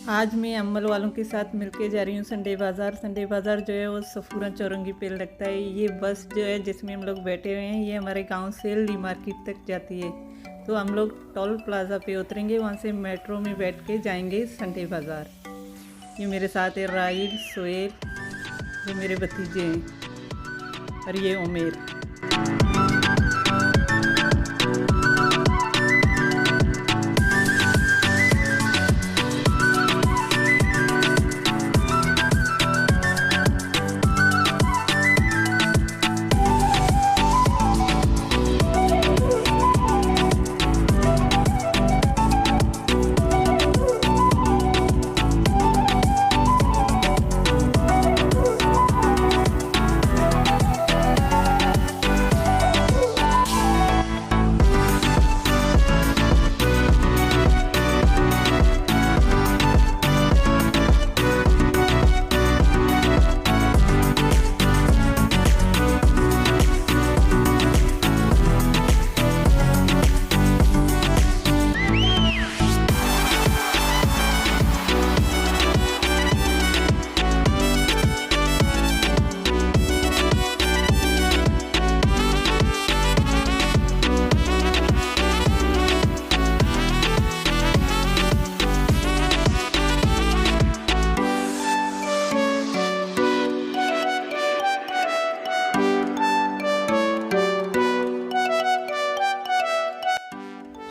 आज मैं अम्मल वालों के साथ मिलके जा रही हूँ संडे बाज़ार। संडे बाज़ार जो है वो सफूरा चौरंगी पे लगता है। ये बस जो है जिसमें हम लोग बैठे हुए हैं ये हमारे गांव से ली मार्केट तक जाती है। तो हम लोग टोल प्लाज़ा पे उतरेंगे, वहाँ से मेट्रो में बैठ के जाएंगे संडे बाज़ार। ये मेरे साथ है राइल, सोहेल, ये मेरे भतीजे हैं और ये उमेर।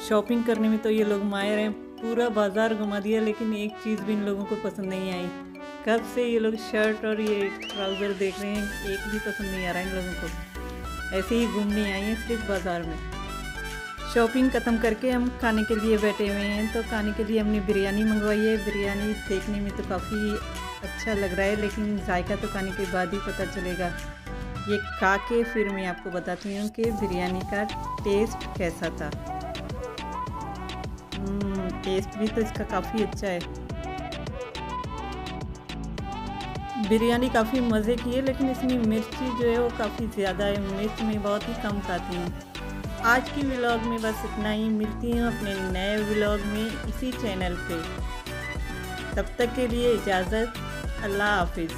शॉपिंग करने में तो ये लोग माहिर हैं, पूरा बाज़ार घुमा दिया, लेकिन एक चीज़ भी इन लोगों को पसंद नहीं आई। कब से ये लोग शर्ट और ये ट्राउज़र देख रहे हैं, एक भी पसंद नहीं आ रहा है इन लोगों को। ऐसे ही घूमने आई हैं सिर्फ बाज़ार में। शॉपिंग ख़त्म करके हम खाने के लिए बैठे हुए हैं। तो खाने के लिए हमने बिरयानी मंगवाई है। बिरयानी देखने में तो काफ़ी अच्छा लग रहा है, लेकिन जायका तो खाने के बाद ही पता चलेगा। ये खा के फिर मैं आपको बताती हूँ कि बिरयानी का टेस्ट कैसा था। टेस्ट भी तो इसका काफ़ी अच्छा है। बिरयानी काफ़ी मज़े की है, लेकिन इसमें मिर्ची जो है वो काफ़ी ज़्यादा है। मिर्च मैं बहुत ही कम खाती हूँ। आज की व्लॉग में बस इतना ही। मिलती हूँ अपने नए व्लॉग में इसी चैनल पे। तब तक के लिए इजाज़त। अल्लाह हाफिज़।